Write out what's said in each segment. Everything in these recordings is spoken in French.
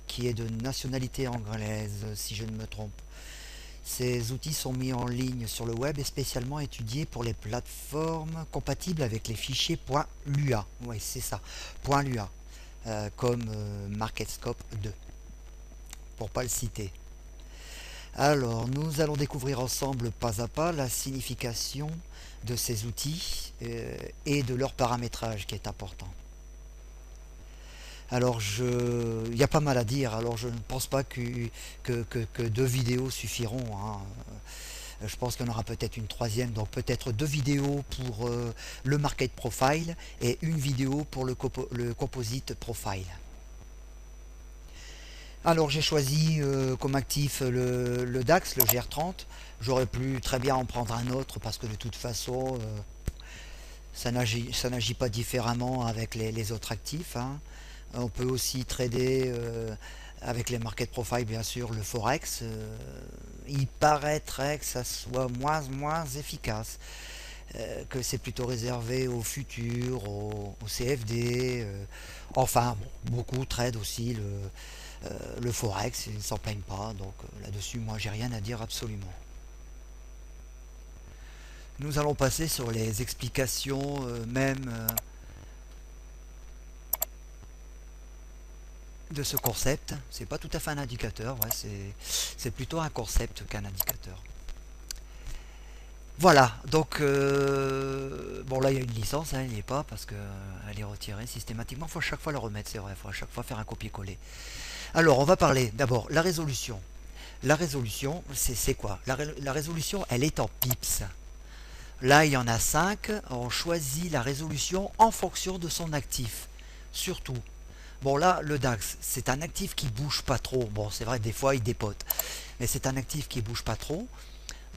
qui est de nationalité anglaise, si je ne me trompe. Ces outils sont mis en ligne sur le web et spécialement étudiés pour les plateformes compatibles avec les fichiers .lua. Oui, c'est ça, .lua, comme MarketScope 2, pour pas le citer. Alors, nous allons découvrir ensemble pas à pas la signification de ces outils et de leur paramétrage qui est important. Alors, il y a pas mal à dire, alors je ne pense pas que deux vidéos suffiront, hein. Je pense qu'il y en aura peut-être une troisième, donc peut-être deux vidéos pour le Market Profile et une vidéo pour le Composite Profile. Alors j'ai choisi comme actif le DAX, le GR30. J'aurais pu très bien en prendre un autre parce que de toute façon, ça n'agit pas différemment avec les autres actifs, hein. On peut aussi trader avec les market profile, bien sûr, le forex. Il paraîtrait que ça soit moins efficace, que c'est plutôt réservé au futur, au CFD. Enfin, bon, beaucoup trade aussi le forex, ils ne s'en plaignent pas. Donc là-dessus, moi, j'ai rien à dire absolument. Nous allons passer sur les explications même de ce concept. C'est pas tout à fait un indicateur, ouais, c'est plutôt un concept qu'un indicateur. Voilà, donc bon là il y a une licence, hein, il n'y est pas parce qu'elle est retirée systématiquement. Il faut à chaque fois la remettre, c'est vrai, il faut à chaque fois faire un copier-coller. Alors on va parler d'abord la résolution. La résolution, c'est quoi la résolution, elle est en pips. Là il y en a 5. On choisit la résolution en fonction de son actif. Surtout. Bon là, le DAX, c'est un actif qui bouge pas trop. Bon, c'est vrai, des fois, il dépote. Mais c'est un actif qui bouge pas trop.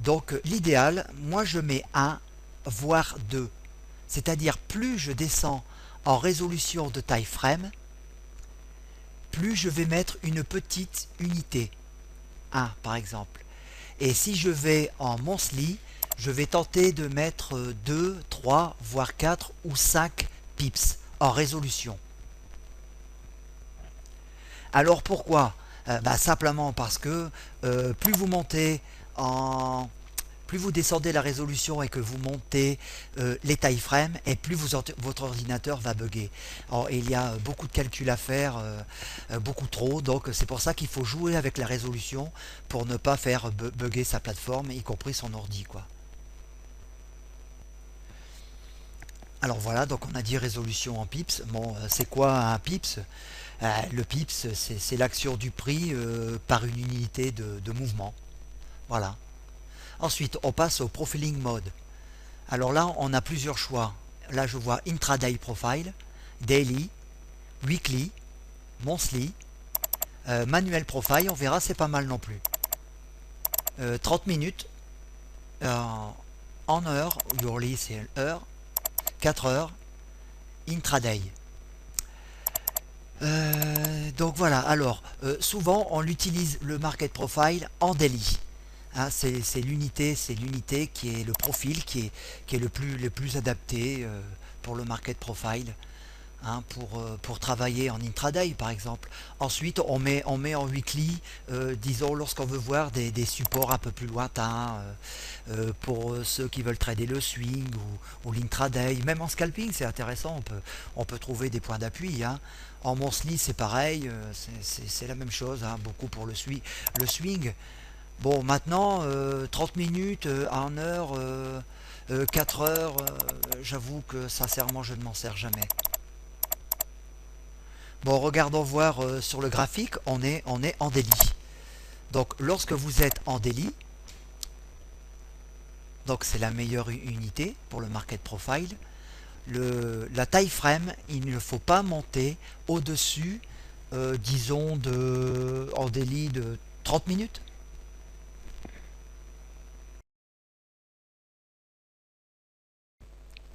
Donc, l'idéal, moi, je mets 1, voire 2. C'est-à-dire, plus je descends en résolution de taille frame, plus je vais mettre une petite unité. 1, par exemple. Et si je vais en monthly, je vais tenter de mettre 2, 3, voire 4 ou 5 pips en résolution. Alors pourquoi simplement parce que plus vous montez en plus vous descendez la résolution et que vous montez les tailles frame, et plus votre ordinateur va bugger. Alors, il y a beaucoup de calculs à faire, beaucoup trop, donc c'est pour ça qu'il faut jouer avec la résolution pour ne pas faire bugger sa plateforme, y compris son ordi, quoi. Alors voilà, donc on a dit résolution en pips. Bon, c'est quoi un pips? Le pips, c'est l'action du prix par une unité de mouvement. Voilà. Ensuite, on passe au profiling mode. Alors là, on a plusieurs choix. Là, je vois intraday profile, daily, weekly, monthly, manuel profile. On verra, c'est pas mal non plus. 30 minutes en heure, hourly c'est heure, 4 heures, intraday. Donc voilà, alors souvent on utilise le market profile en daily. Hein, c'est l'unité qui est le profil qui est le plus adapté pour le market profile, hein, pour travailler en intraday par exemple. Ensuite on met en weekly, disons lorsqu'on veut voir des supports un peu plus lointains, pour ceux qui veulent trader le swing ou l'intraday. Même en scalping c'est intéressant, on peut trouver des points d'appui, hein. En monthly c'est pareil, c'est la même chose, hein, beaucoup pour le swing. Bon, maintenant, 30 minutes, 1 heure, 4 heures, j'avoue que sincèrement, je ne m'en sers jamais. Bon, regardons voir sur le graphique, on est en daily. Donc, lorsque vous êtes en daily, donc c'est la meilleure unité pour le market profile, la taille frame, il ne faut pas monter au-dessus, disons, en daily de 30 minutes.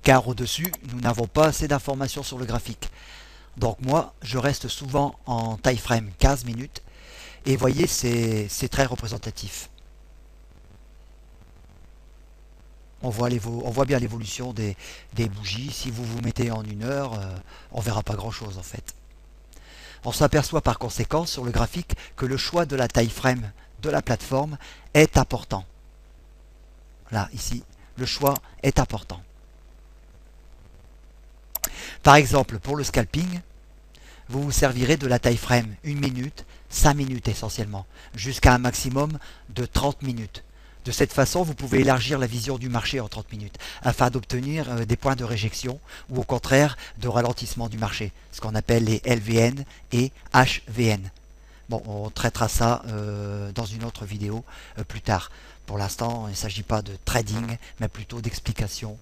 Car au-dessus, nous n'avons pas assez d'informations sur le graphique. Donc moi, je reste souvent en time frame 15 minutes, et voyez, c'est très représentatif. On voit bien l'évolution des bougies. Si vous vous mettez en 1 heure, on verra pas grand chose en fait. On s'aperçoit par conséquent sur le graphique que le choix de la taille frame de la plateforme est important. Là, ici, le choix est important. Par exemple, pour le scalping, vous vous servirez de la taille frame 1 minute, 5 minutes essentiellement, jusqu'à un maximum de 30 minutes. De cette façon, vous pouvez élargir la vision du marché en 30 minutes afin d'obtenir des points de réjection ou au contraire de ralentissement du marché, ce qu'on appelle les LVN et HVN. Bon, on traitera ça dans une autre vidéo plus tard. Pour l'instant, il ne s'agit pas de trading, mais plutôt d'explication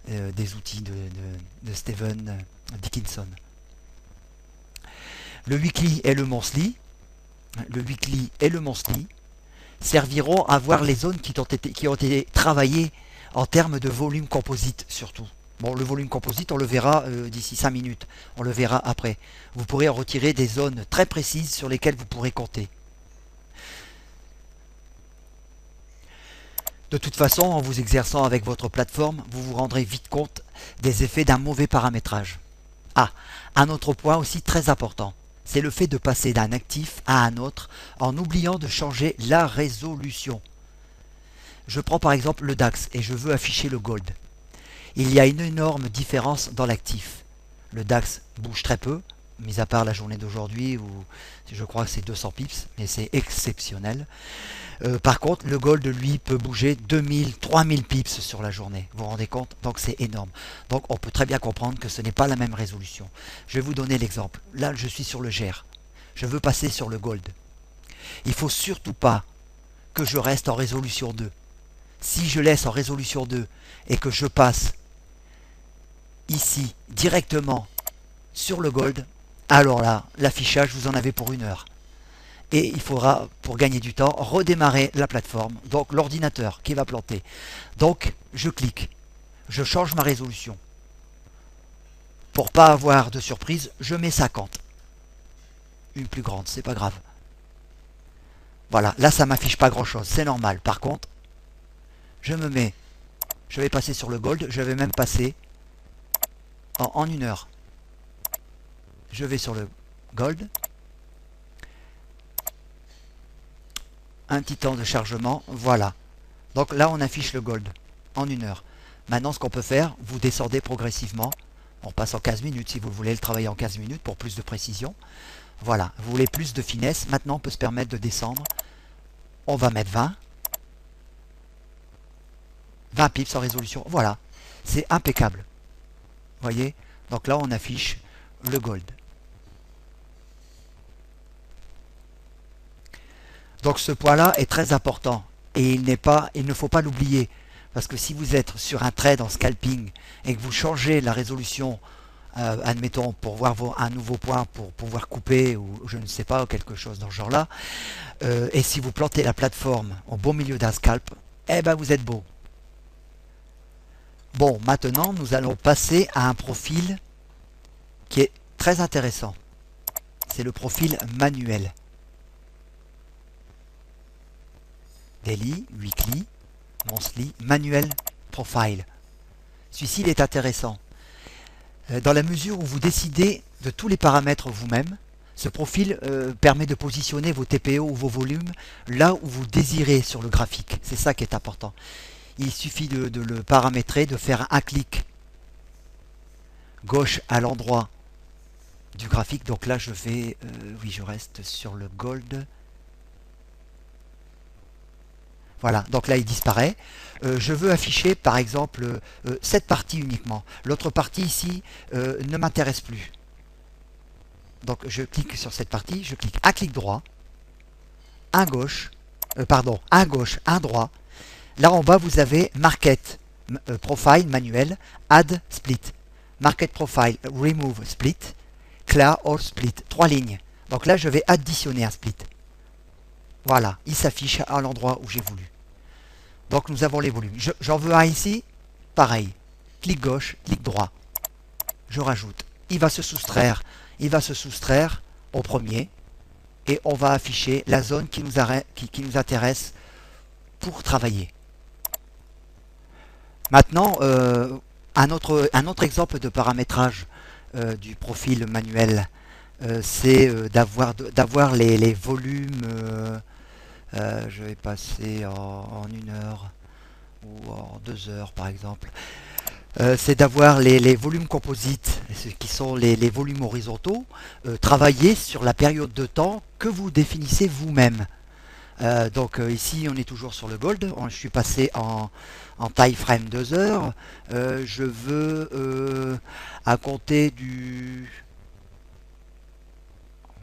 des outils de Stephen Dickinson. Le weekly et le monthly, serviront à voir les zones qui ont été travaillées en termes de volume composite surtout. Bon, le volume composite, on le verra d'ici 5 minutes. On le verra après. Vous pourrez en retirer des zones très précises sur lesquelles vous pourrez compter. De toute façon, en vous exerçant avec votre plateforme, vous vous rendrez vite compte des effets d'un mauvais paramétrage. Ah, un autre point aussi très important, c'est le fait de passer d'un actif à un autre en oubliant de changer la résolution. Je prends par exemple le DAX et je veux afficher le Gold. Il y a une énorme différence dans l'actif. Le DAX bouge très peu, mis à part la journée d'aujourd'hui où je crois que c'est 200 pips, mais c'est exceptionnel. Par contre, le Gold, lui, peut bouger 2000, 3000 pips sur la journée. Vous vous rendez compte? Donc c'est énorme. Donc on peut très bien comprendre que ce n'est pas la même résolution. Je vais vous donner l'exemple. Là, je suis sur le GER. Je veux passer sur le Gold. Il ne faut surtout pas que je reste en résolution 2. Si je laisse en résolution 2 et que je passe ici directement sur le Gold, alors là, l'affichage, vous en avez pour 1 heure. Et il faudra, pour gagner du temps, redémarrer la plateforme, donc l'ordinateur qui va planter. Donc, je clique, je change ma résolution. Pour pas avoir de surprise, je mets 50. Une plus grande, c'est pas grave. Voilà, là ça m'affiche pas grand chose, c'est normal. Par contre, je vais passer sur le Gold, je vais même passer en 1 heure. Je vais sur le Gold. Un petit temps de chargement, voilà. Donc là on affiche le Gold en 1 heure. Maintenant ce qu'on peut faire, vous descendez progressivement. On passe en 15 minutes si vous voulez le travailler en 15 minutes pour plus de précision. Voilà, vous voulez plus de finesse, maintenant on peut se permettre de descendre. On va mettre 20. 20 pips en résolution, voilà. C'est impeccable. Vous voyez? Donc là on affiche le Gold. Donc ce point-là est très important et il ne faut pas l'oublier parce que si vous êtes sur un trade en scalping et que vous changez la résolution, admettons pour voir un nouveau point pour pouvoir couper ou je ne sais pas ou quelque chose dans ce genre-là, et si vous plantez la plateforme au beau milieu d'un scalp, eh ben vous êtes beau. Bon, maintenant nous allons passer à un profil qui est très intéressant. C'est le profil manuel. Daily, Weekly, Monthly, Manuel Profile. Celui-ci il est intéressant. Dans la mesure où vous décidez de tous les paramètres vous-même, ce profil permet de positionner vos TPO ou vos volumes là où vous désirez sur le graphique. C'est ça qui est important. Il suffit de le paramétrer, de faire un clic gauche à l'endroit du graphique. Donc là je vais, oui je reste sur le Gold. Voilà, donc là il disparaît. Je veux afficher par exemple cette partie uniquement. L'autre partie ici ne m'intéresse plus. Donc je clique sur cette partie, je clique un clic droit, un gauche, un droit. Là en bas vous avez Market Profile manuel, Add Split. Market Profile, Remove Split, Clear All Split. 3 lignes. Donc là je vais additionner un split. Voilà, il s'affiche à l'endroit où j'ai voulu. Donc nous avons les volumes. J'en veux un ici, pareil. Clic gauche, clic droit. Je rajoute. Il va se soustraire au premier. Et on va afficher la zone qui nous intéresse pour travailler. Maintenant, un autre exemple de paramétrage du profil manuel c'est d'avoir les volumes. Je vais passer en 1 heure ou en 2 heures par exemple. C'est d'avoir les volumes composites, ce qui sont les volumes horizontaux, travaillés sur la période de temps que vous définissez vous-même. Donc ici on est toujours sur le gold, je suis passé en time frame 2 heures. Je veux à compter du...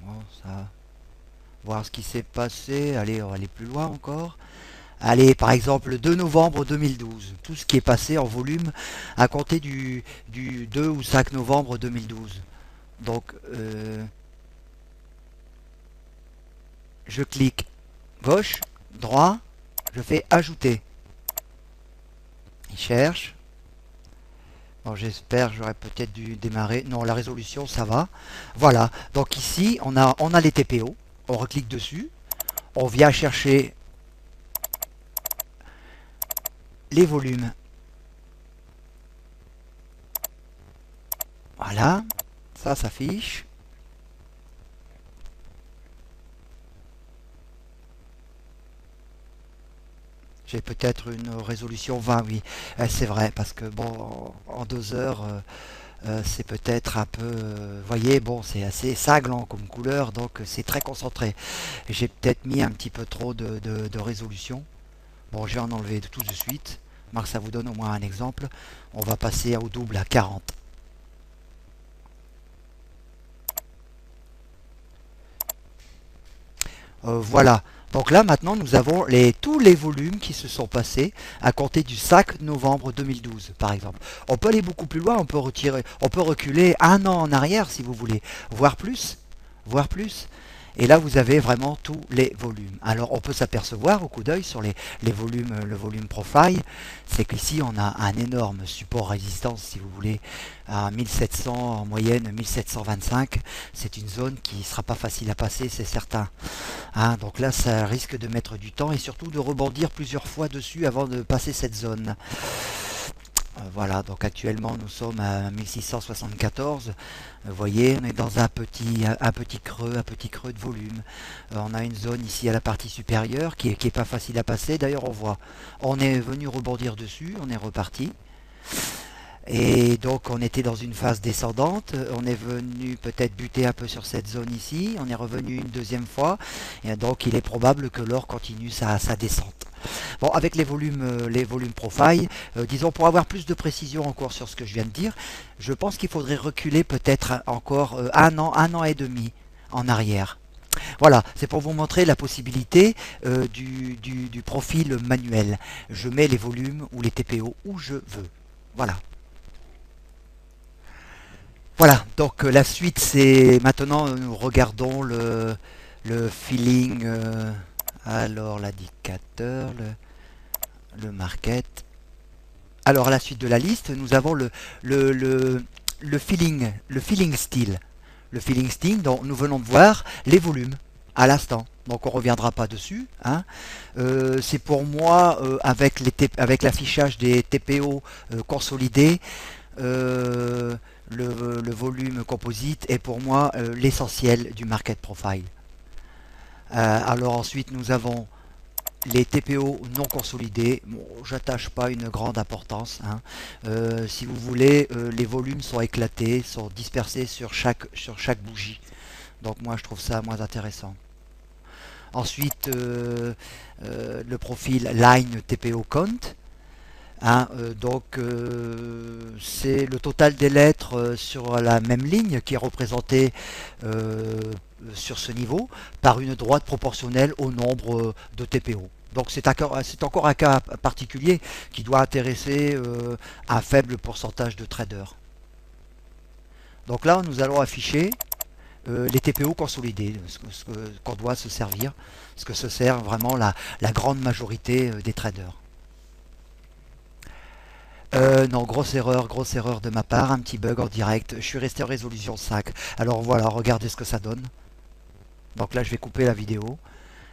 Oh, ça, voir ce qui s'est passé, allez on va aller plus loin encore. Allez, par exemple, le 2 novembre 2012, tout ce qui est passé en volume à compter du 2 ou 5 novembre 2012. Donc, je clique gauche, droit, je fais ajouter. Il cherche. Bon, j'espère, j'aurais peut-être dû démarrer. Non, la résolution, ça va. Voilà. Donc ici, on a les TPO. On reclique dessus. On vient chercher les volumes. Voilà. Ça s'affiche. J'ai peut-être une résolution 20, oui. C'est vrai, parce que bon, en 2 heures, c'est peut-être un peu... voyez, bon, c'est assez cinglant comme couleur, donc c'est très concentré. J'ai peut-être mis un petit peu trop de résolution. Bon, je vais en enlever tout de suite. Marc, ça vous donne au moins un exemple. On va passer au double à 40. Voilà. Donc là, maintenant, nous avons tous les volumes qui se sont passés à compter du 5 novembre 2012, par exemple. On peut aller beaucoup plus loin, on peut reculer 1 an en arrière, si vous voulez, voire plus, voire plus. Et là, vous avez vraiment tous les volumes. Alors, on peut s'apercevoir au coup d'œil sur les volumes, le volume profile, c'est qu'ici, on a un énorme support résistance, si vous voulez, à 1700, en moyenne 1725. C'est une zone qui ne sera pas facile à passer, c'est certain. Hein, donc là, ça risque de mettre du temps et surtout de rebondir plusieurs fois dessus avant de passer cette zone. Voilà, donc actuellement nous sommes à 1674. Vous voyez, on est dans un petit creux de volume. On a une zone ici à la partie supérieure qui est pas facile à passer. D'ailleurs, on voit, on est venu rebondir dessus, on est reparti. Et donc on était dans une phase descendante, on est venu peut-être buter un peu sur cette zone ici, on est revenu une deuxième fois, et donc il est probable que l'or continue sa descente. Bon, avec les volumes profile, disons pour avoir plus de précision encore sur ce que je viens de dire, je pense qu'il faudrait reculer peut-être encore 1 an et demi en arrière. Voilà, c'est pour vous montrer la possibilité du profil manuel. Je mets les volumes ou les TPO où je veux. Voilà. Voilà, donc la suite c'est maintenant nous regardons le feeling, alors l'indicateur, le market. Alors à la suite de la liste, nous avons le feeling style. Le feeling style dont nous venons de voir les volumes à l'instant. Donc on ne reviendra pas dessus. Hein. C'est pour moi, avec l'affichage des TPO consolidés, le volume composite est pour moi l'essentiel du market profile. Alors ensuite nous avons les TPO non consolidés. Bon, j'attache pas une grande importance. Hein. Si vous voulez, les volumes sont éclatés, sont dispersés sur chaque bougie. Donc moi je trouve ça moins intéressant. Ensuite, le profil Line TPO Count. Hein, donc c'est le total des lettres sur la même ligne qui est représenté sur ce niveau par une droite proportionnelle au nombre de TPO. Donc c'est encore un cas particulier qui doit intéresser un faible pourcentage de traders. Donc là nous allons afficher les TPO consolidés, qu'on doit se servir, ce que se sert vraiment la grande majorité des traders. Non, grosse erreur de ma part, un petit bug en direct. Je suis resté en résolution 5. Alors voilà, regardez ce que ça donne. Donc là, je vais couper la vidéo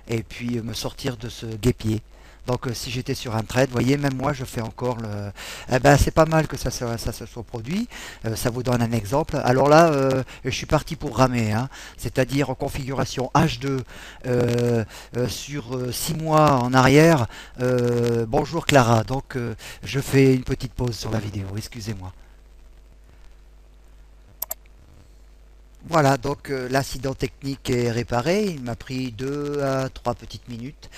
et puis me sortir de ce guépier. Donc si j'étais sur un trade, vous voyez, même moi je fais encore le... Eh ben, c'est pas mal que ça se soit produit. Ça vous donne un exemple. Alors là, je suis parti pour ramer, hein. C'est-à-dire en configuration H2 sur 6 mois en arrière. Bonjour Clara, donc je fais une petite pause sur la vidéo, excusez-moi. Voilà, donc l'incident technique est réparé. Il m'a pris 2 à 3 petites minutes.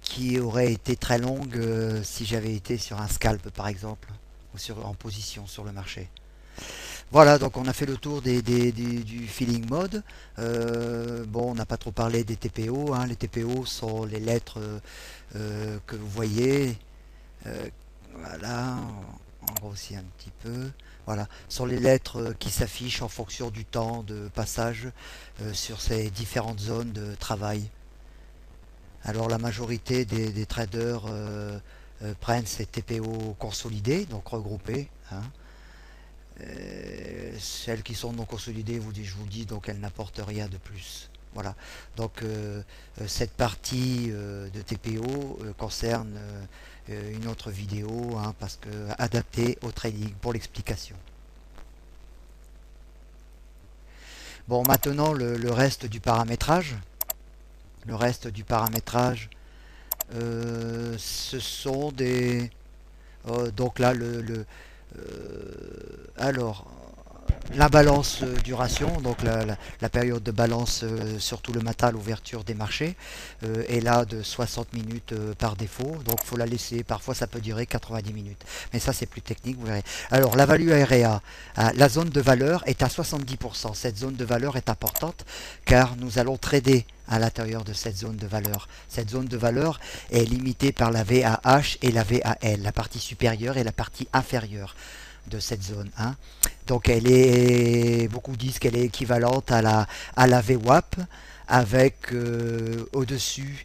Qui aurait été très longue si j'avais été sur un scalp par exemple, ou en position sur le marché. Voilà, donc on a fait le tour du feeling mode. Bon, on n'a pas trop parlé des TPO, hein. Les TPO sont les lettres que vous voyez. Euh, voilà, on grossit un petit peu. Voilà, sont les lettres qui s'affichent en fonction du temps de passage sur ces différentes zones de travail. Alors la majorité des traders prennent ces TPO consolidés, donc regroupés, hein. Celles qui sont non consolidées, je vous dis, donc elles n'apportent rien de plus. Voilà. Donc cette partie de TPO concerne une autre vidéo, hein, parce que adaptée au trading pour l'explication. Bon, maintenant le reste du paramétrage. Le reste du paramétrage, ce sont des... donc là, alors, la balance duration, donc la période de balance, surtout le matin à l'ouverture des marchés, est là de 60 minutes par défaut. Donc il faut la laisser, parfois ça peut durer 90 minutes. Mais ça c'est plus technique, vous verrez. Alors la value area, la zone de valeur est à 70%. Cette zone de valeur est importante car nous allons trader à l'intérieur de cette zone de valeur. Cette zone de valeur est limitée par la VAH et la VAL, la partie supérieure et la partie inférieure de cette zone, hein. Donc elle est, beaucoup disent qu'elle est équivalente à la VWAP avec au-dessus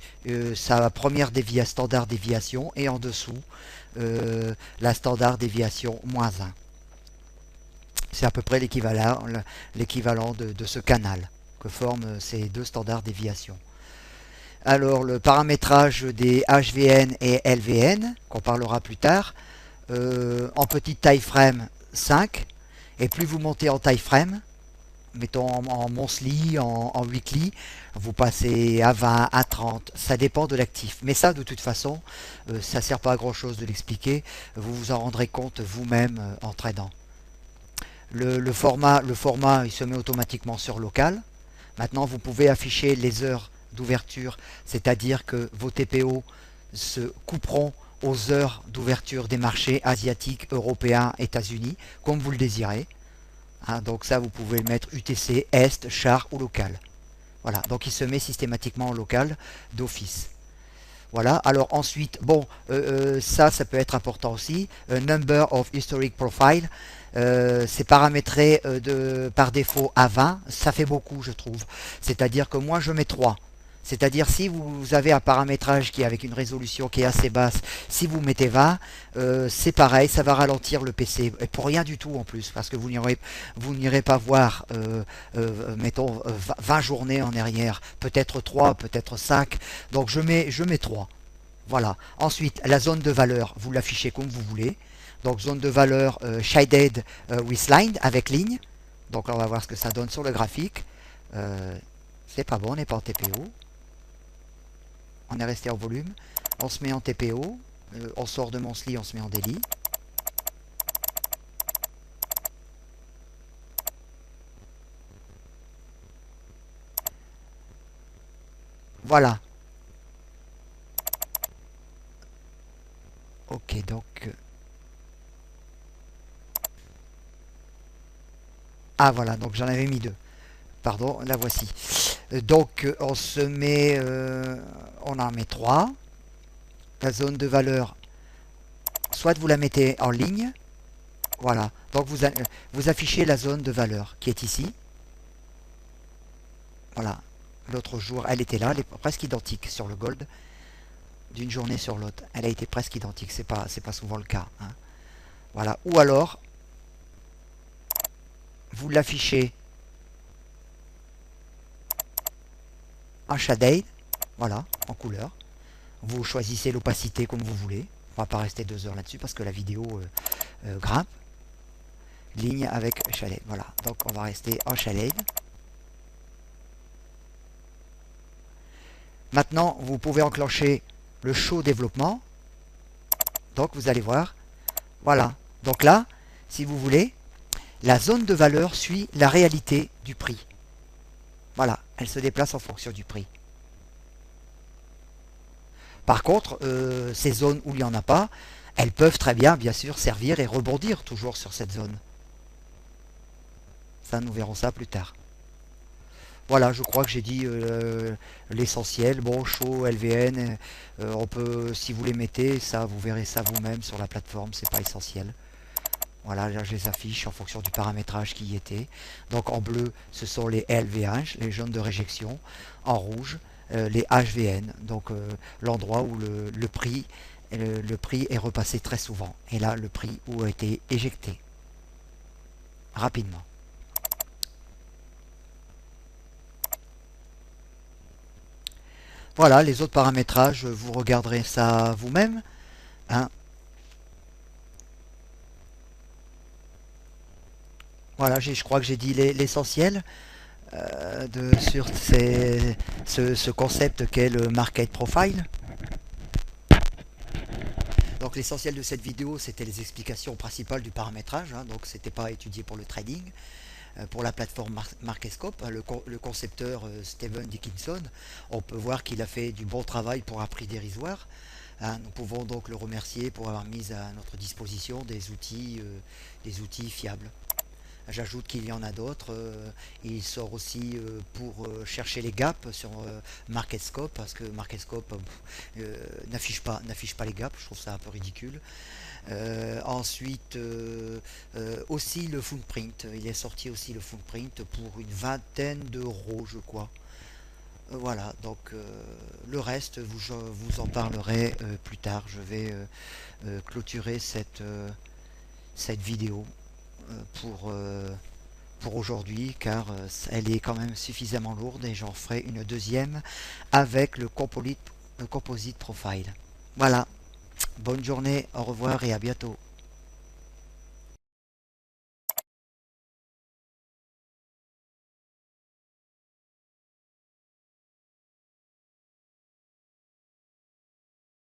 sa première standard déviation et en dessous la standard déviation -1. C'est à peu près l'équivalent de ce canal que forment ces deux standards déviation. Alors le paramétrage des HVN et LVN, qu'on parlera plus tard, en petite taille frame 5, et plus vous montez en taille frame, mettons en monthly, en weekly, vous passez à 20, à 30, ça dépend de l'actif. Mais ça, de toute façon, ça ne sert pas à grand chose de l'expliquer, vous vous en rendrez compte vous-même en tradant. Le format, il se met automatiquement sur local. Maintenant, vous pouvez afficher les heures d'ouverture, c'est-à-dire que vos TPO se couperont aux heures d'ouverture des marchés asiatiques, européens, États-Unis, comme vous le désirez. Hein, donc ça, vous pouvez le mettre UTC, Est, char ou local. Voilà, donc il se met systématiquement en local d'office. Voilà, alors ensuite, bon, ça peut être important aussi. Number of Historic Profile, c'est paramétré par défaut à 20, ça fait beaucoup, je trouve. C'est-à-dire que moi, je mets 3. C'est-à-dire si vous avez un paramétrage qui est avec une résolution qui est assez basse, si vous mettez 20, c'est pareil, ça va ralentir le PC. Et pour rien du tout en plus, parce que vous n'irez pas voir, mettons, 20 journées en arrière, peut-être 3, peut-être 5. Donc je mets 3. Voilà. Ensuite, la zone de valeur, vous l'affichez comme vous voulez. Donc zone de valeur shaded with line, avec ligne. Donc là, on va voir ce que ça donne sur le graphique. C'est pas bon, on n'est pas en TPO. On est resté en volume. On se met en TPO. On sort de monthly, on se met en daily. Voilà. Ok, donc... ah voilà, donc j'en avais mis 2. Pardon, la voici. Donc on se met... on en met 3. La zone de valeur, soit vous la mettez en ligne. Voilà. Donc vous affichez la zone de valeur qui est ici. Voilà. L'autre jour, elle était là, elle est presque identique sur le gold. D'une journée sur l'autre, elle a été presque identique. C'est pas souvent le cas, hein. Voilà. Ou alors, vous l'affichez en shaded, voilà, en couleur. Vous choisissez l'opacité comme vous voulez. On va pas rester 2 heures là-dessus parce que la vidéo grimpe. Ligne avec shaded. Voilà, donc on va rester en shaded. Maintenant, vous pouvez enclencher le show développement. Donc vous allez voir. Voilà. Donc là, si vous voulez, la zone de valeur suit la réalité du prix. Voilà, elle se déplace en fonction du prix. Par contre, ces zones où il n'y en a pas, elles peuvent très bien sûr, servir et rebondir toujours sur cette zone. Ça, nous verrons ça plus tard. Voilà, je crois que j'ai dit l'essentiel. Bon, show, LVN, on peut, si vous les mettez, ça, vous verrez ça vous-même sur la plateforme, c'est pas essentiel. Voilà, là je les affiche en fonction du paramétrage qui y était. Donc en bleu, ce sont les LVH, les zones de réjection. En rouge, les HVN, donc l'endroit où le prix est repassé très souvent. Et là, le prix où a été éjecté rapidement. Voilà, les autres paramétrages, vous regarderez ça vous-même. Hein. Voilà, je crois que j'ai dit l'essentiel sur ce concept qu'est le Market Profile. Donc l'essentiel de cette vidéo, c'était les explications principales du paramétrage. Hein, donc c'était pas étudié pour le trading. Pour la plateforme Marketscope, le concepteur Stephen Dickinson, on peut voir qu'il a fait du bon travail pour un prix dérisoire. Hein, nous pouvons donc le remercier pour avoir mis à notre disposition des outils fiables. J'ajoute qu'il y en a d'autres. Il sort aussi pour chercher les gaps sur Marketscope, parce que Marketscope n'affiche pas les gaps. Je trouve ça un peu ridicule. Ensuite, aussi le footprint. Il est sorti aussi le footprint pour une vingtaine d'euros, je crois. Voilà, donc le reste, vous en parlerai plus tard. Je vais clôturer cette vidéo pour aujourd'hui, car elle est quand même suffisamment lourde et j'en ferai une deuxième avec le composite profile. Voilà, bonne journée, au revoir et à bientôt.